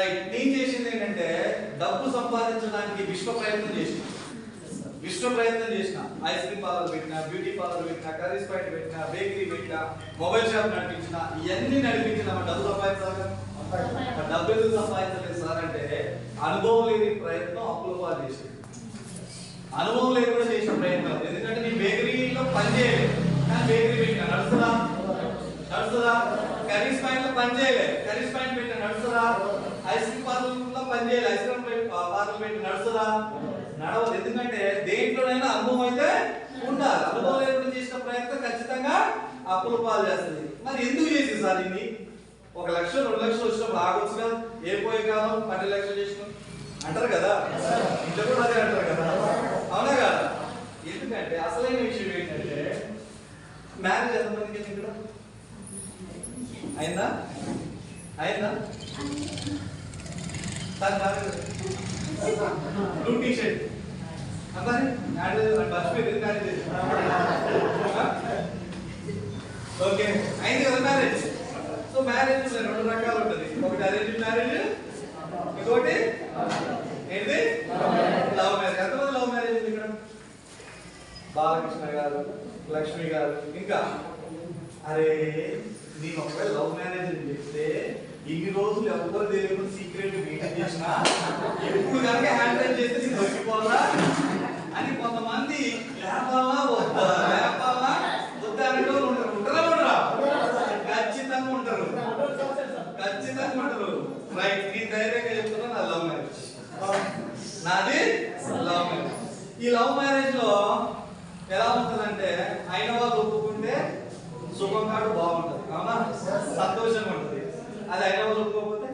Right. నేను చేసింది ఏంటంటే డబ్బు సంపాదించడానికి విశ్వ ప్రయత్నం చేసిన ఐస్ క్రీమ్ పార్లర్ పెట్టినా, బ్యూటీ పార్లర్ పెట్టినా, కర్రీస్ పాయింట్ పెట్టినా, బేకరీ పెట్టినా, మొబైల్ షాప్ నడిపించిన, ఇవన్నీ నడిపించిన డబ్బు సంపాదించాలి. డబ్బు ఎందుకు సంపాదించలేదు సార్ అంటే అనుభవం లేని ప్రయత్నం అప్పుల పాలు చేసింది. అనుభవం లేకుండా చేసిన ప్రయత్నం. ఎందుకంటే నీ బేకరీలో పని చేయలేదు కానీ బేకరీ పెట్టినా నడుస్తుందా? కర్రీస్ పాయింట్ లో పని చేయలేదు, కర్రీస్ పాయింట్ పెట్టినా నడుస్తుందా? ఐస్ క్రీమ్ పార్లర్ పని చేయలేదు, ఐస్ క్రీమ్ పార్లర్ పెట్టి నడుస్తుందా? నడవదు. ఎందుకంటే దేంట్లోనైనా అనుభవం అయితే ఉండాలి. అనుభవం లేకుండా చేసిన ప్రయత్నం ఖచ్చితంగా అప్పుల పాలు చేస్తుంది. మరి ఎందుకు చేసింది సార్ ఇన్ని? 1 లక్ష 2 లక్షలు వచ్చినప్పుడు ఆగొచ్చు కదా, ఏ పోయే కాలం 12 లక్షలు చేసినాం అంటారు కదా, ఇంట్లో కూడా అదే అంటారు కదా, అవునా కదా? ఎందుకంటే అసలైన విషయం ఏంటంటే మ్యారేజ్ ఎంతమందికి ఇక్కడ అయిందా? సార్ బ్లూ టీ షర్ట్ అమ్మాయి ఓకే అయింది కదా మ్యారేజ్. సో మ్యారేజ్ 2 రకాలు ఉంటుంది. ఒకటి అరేంజ్ మ్యారేజ్, ఇంకోటి ఏంటి లవ్ మ్యారేజ్. ఎంతమంది లవ్ మ్యారేజ్ ఉంది ఇక్కడ? బాలకృష్ణ గారు, లక్ష్మి గారు, ఇంకా అరే నేను ఒకవేళ లవ్ మ్యారేజ్ అని చెప్తే ఇన్ని రోజులు ఎవరు తెలియకుండా సీక్రెట్ మెయింటైన్ చేసినా ఎప్పుడు కనుక హ్యాండ్ రైజ్ చేస్తే నేను దొరికిపోవాలా అని కొంతమంది లేపాలా వద్దా అనేటో ఉంటారా? ఖచ్చితంగా ఉంటారు. రైట్. నేను ధైర్యంగా చెప్తున్నా నాది లవ్ మ్యారేజ్. ఈ లవ్ మ్యారేజ్ లో ఎలా ఉంటుందంటే అయిన వాళ్ళు ఒప్పుకుంటే సుఖం కాదు బాగుంటుంది, అవునా? సంతోషంగా ఉంటుంది. అది అయిన వాళ్ళు ఒప్పుకోకపోతే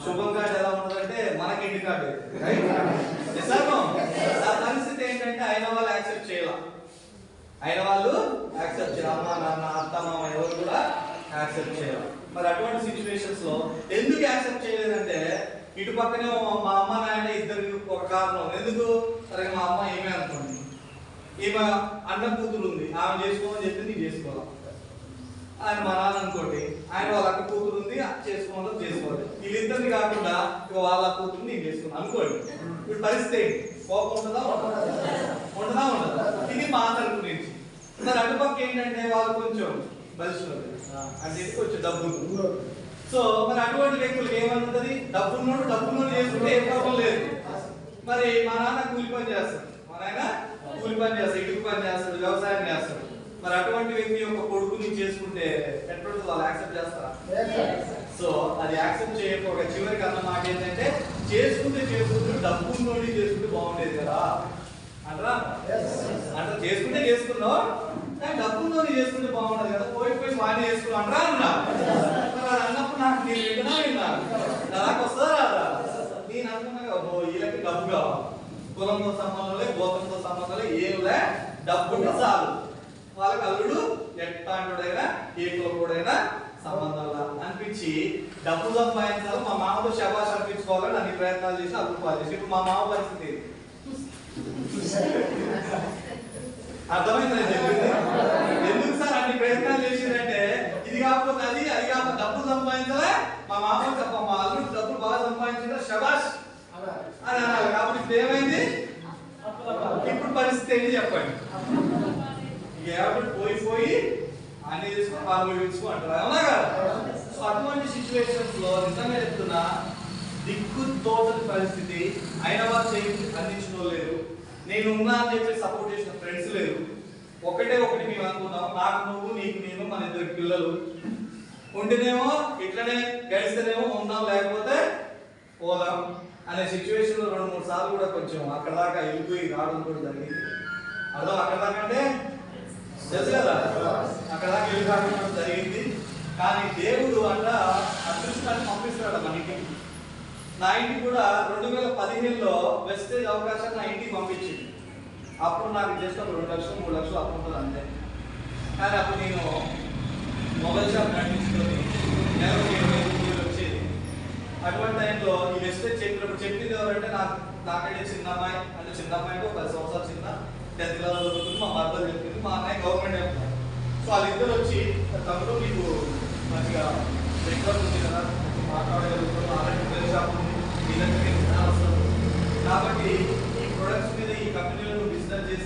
శుభం కార్డు ఎలా ఉంటుందంటే మనకి ఇంటి కార్డు. ఆ పరిస్థితి ఏంటంటే అయిన వాళ్ళు యాక్సెప్ట్ చేయాలి. అమ్మ నాన్న అత్త మామ ఎవరు కూడా యాక్సెప్ట్ చేయాలి. మరి అటువంటి సిచ్యువేషన్స్ లో ఎందుకు యాక్సెప్ట్ చేయలేదంటే ఇటు పక్కనే మా అమ్మ నాయన ఇద్దరికి ఒక కారణం. ఎందుకు? సరే మా అమ్మ ఏమే అనుకోండి, ఈమె అన్న కూతురు ఉంది, ఆమె చేసుకోమని చెప్పి నేను చేసుకోవాలి. ఆయన మా నాన్న అనుకోండి, ఆయన వాళ్ళ అక్క కూతురు ఉంది, చేసుకోవాలి. వీళ్ళిద్దరిని కాకుండా వాళ్ళ కూతురు నేను చేసుకున్నాను అనుకోండి. ఇప్పుడు పరిస్థితి కోపం ఉంటుందా? ఇది మా తరపు నుంచి. మరి అటుపక్క ఏంటంటే వాళ్ళు కొంచెం బలిసినది అంటే కొంచెం డబ్బు. సో మరి అటువంటి వ్యక్తులకు ఏమనుంటది? డబ్బున్నోడు చేసుకుంటే ఏ ప్రాబ్లం లేదు. మరి మా నాన్న కూలి పని చేస్తాడు, ఇటుకు పని చేస్తాడు, వ్యవసాయం చేస్తాడు. మరి అటువంటి వ్యక్తి యొక్క కొడుకుని చేసుకుంటే ఎటువంటి వాళ్ళు యాక్సెప్ట్ చేస్తారా? సో అది యాక్సెప్ట్ చేయకపోగా చివరికి అన్న మాట ఏంటంటే చేసుకుంటే డబ్బున్నోడి చేసుకుంటే బాగుండేది కదా అంటారా? అంటే చేసుకున్నావు కానీ డబ్బున్నోడి చేసుకుంటే బాగుండదు కదా, పోయి వాడిని చేసుకున్నావు అంటారా అన్నా? అన్నప్పుడు నాకు నేను విన్నా నాకు వస్తుందా రాదా? నేను అనుకున్నా వీళ్ళకి డబ్బు కావాలి, కులంతో సంబంధం లేదు, గోత్రంతో సంబంధం లేదు, ఏమిలే డబ్బుంటే చాలు. వాళ్ళకి అల్లుడు ఎట్లాంటిడైనా ఏ కులకుడైనా సంబంధం అనిపించి డబ్బు సంపాదించాలి, మా మామతో శబాష్ అనిపించుకోవాలని అన్ని ప్రయత్నాలు చేసి అల్లుడు పాలు చేసి ఇప్పుడు మా మామ పరిస్థితి అర్థమైందని చెప్పింది. ఎందుకు సార్ అన్ని ప్రయత్నాలు చేసిందంటే ఇది కాకపోతే అది కాకపోతే డబ్బు సంపాదించాలా, మా మామ మా అల్లుడు డబ్బులు బాగా సంపాదించాలా శబాష్ అని అనాలి. కాబట్టి ఇప్పుడు ఏమైంది? ఇప్పుడు పరిస్థితి ఏంటి చెప్పండి? పోయి అన్ని తీసుకుని పాల్గొంచుకో అంటారు, అవునా కదా? సో అటువంటి సిచ్యువేషన్స్ లో నిజంగా చెప్తున్నా దిక్కు తోచని పరిస్థితి. అయిన వాళ్ళు అందించిన లేరు, నేను ఉన్నా అని చెప్పి సపోర్ట్ చేసిన ఫ్రెండ్స్ లేరు. ఒకటి మేము అనుకున్నాం, నాకు నువ్వు నీకు నేను మన 2 పిల్లలు ఉంటేనేమో ఇట్లనే గడిస్తేనేమో ఉందాం, లేకపోతే పోదాం అనే సిచ్యువేషన్ లో 2-3 సార్లు కూడా కొంచెం అక్కడ దాకా వెళ్ళిపోయి రావడం కూడా జరిగింది. అర్థం అక్కడ దాకా అంటే తెలుసు కదా, అక్కడ దాకా వెళ్ళి రావడం జరిగింది. కానీ దేవుడు అంట అదృష్టాన్ని పంపిస్తాడు మన ఇంటికి. నా ఇంటికి కూడా 2015లో వెస్టేజ్ అవకాశాన్ని నా ఇంటికి పంపించింది. అప్పుడు నాకు జస్ట్ 2 లక్షలు 3 లక్షలు అప్పు ఉంటుంది అంతే. కానీ అప్పుడు నేను మొబైల్ షాప్ నడిపించుకొని నెలకు 20,000 వచ్చేది. అటువంటి టైంలో ఈ వెస్టేజ్ చెప్పింది ఎవరంటే నాకంటే చిన్న అమ్మాయి, అంటే చిన్న అమ్మాయికి 10 సంవత్సరాలు చిన్న, 10th క్లాస్ చదువుతుంది. మా మదర్ చెప్పింది, మా అన్నయ్య గవర్నమెంట్ చెప్తున్నారు. సో వాళ్ళిద్దరు వచ్చి తమ్ముడు మీకు మంచిగా నెట్వర్క్ ఉంది కదా, మాట్లాడగలుగుతారు,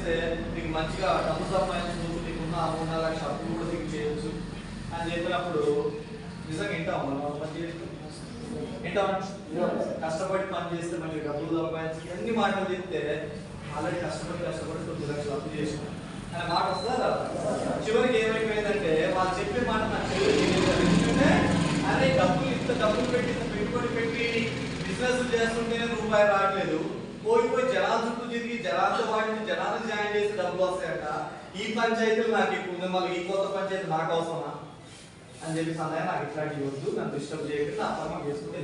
చేస్తే మీకు మంచిగా డబ్బు సంపాదించుకోవచ్చు, మీకున్న 3-4 లక్షల అప్పులు కూడా మీకు చేయొచ్చు అని చెప్పినప్పుడు నిజంగా వింటాం మనం పని చేస్తే వింటాం. కష్టపడి పని చేస్తే మనకి డబ్బులు సంపాదించి అన్ని మాటలు చెప్తే ఆల్రెడీ కష్టపడి 9 లక్షలు అప్పు చేసిన అనే మాట వస్తుందా? చివరికి ఏమైపోయిందంటే వాళ్ళు చెప్పే మాట నాకు ఎందుకంటే అరే డబ్బులు పెట్టి పెట్టుబడి పెట్టి బిజినెస్ చేస్తుంటేనే రూపాయి రావట్లేదు, పోయి జనాల చుట్టూ తిరిగి జనాలతో వాటిని జనాలను జాయిన్ చేసి డబ్బులు వస్తాయట. ఈ పంచాయతీలు నాకు ఎక్కువ ఉంది, మళ్ళీ ఈ కొత్త పంచాయతీ నాకు అవసరమా అని చెప్పి అన్నయ్య నాకు ఇట్లాంటి వద్దు, నన్ను డిస్టర్బ్ చేయకుండా అర్థం చేసుకుంటే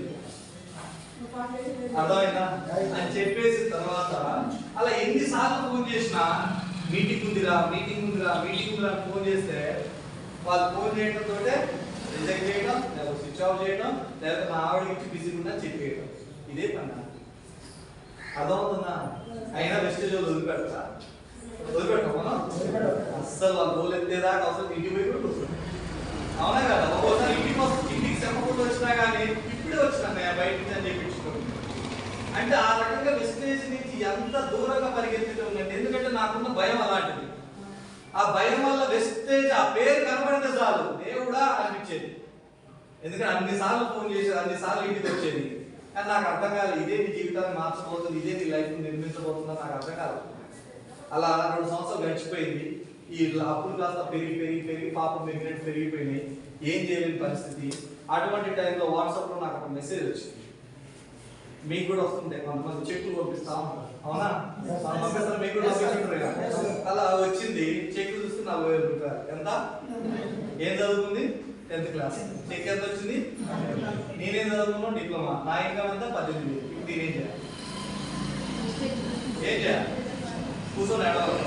అర్థమైందా అని చెప్పేసిన తర్వాత అలా ఎన్నిసార్లు ఫోన్ చేసినా మీటింగ్ ఉందిరా ఫోన్ చేస్తే వాళ్ళు ఫోన్ చేయడంతో రిజెక్ట్ చేయడం, లేదా స్విచ్ ఆఫ్ చేయడం, లేదా నా ఆవిడకి ఇచ్చి బిజీగా ఉన్నా చెప్పేయడం, ఇదే పని. అర్థమవుతుందా? అయినా వెస్టేజ్ వదిలిపెడతా మనం అస్సలు వాళ్ళ గోల్ ఎత్తేదాకా అవసరం ఇంటికి పోయి కూడా కూర్చుంటాం. అవునా కదా? ఒక్కోసారి ఇంటికి చెప్పకుండా వచ్చినా కానీ ఇప్పుడే వచ్చినా బయట నుంచి అని చెప్పించుకోండి అంటే ఆ రకంగా వెస్టేజ్ నుంచి ఎంత దూరంగా పరిగెత్తుతూ ఉందంటే, ఎందుకంటే నాకున్న భయం అలాంటిది. ఆ భయం వల్ల వెస్టేజ్ ఆ పేరు కనబడితే చాలు దేవుడా అనిపించేది. ఎందుకంటే అన్నిసార్లు ఫోన్ చేసేది, అన్నిసార్లు ఇంటికి వచ్చేది, కానీ నాకు అర్థం కాదు ఇదే నీ జీవితాన్ని మార్చబోతుంది, ఇదే నీ లైఫ్ నిర్మించబోతుందని నాకు అర్థం కాదు. అలా 2 సంవత్సరాలు గడిచిపోయింది. ఈ అప్పులు కాస్త పెరిగి పాపం పెరిగిపోయినాయి, ఏం చేయలేని పరిస్థితి. అటువంటి టైంలో వాట్సాప్లో నాకు ఒక మెసేజ్ వచ్చింది. మీకు కూడా వస్తుంటాయి, కొంతమంది చెక్కులు పంపిస్తా ఉంటారు, అవునా? పంపిస్తారు, మీకు కూడా పంపిస్తుంటారు. అలా వచ్చింది చెక్ చూస్తే 40,000 రూపాయలు. ఎంత? ఏం చదువుకుంది? 10th class. చెక్ ఎంత వచ్చింది? నేనేం చదువుకున్నాను? డిప్లొమా. నా ఇన్కమ్ అంతా 18,000. ఇప్పుడు నేనేం చేయాలి? కూర్చొని ఏడవాలి.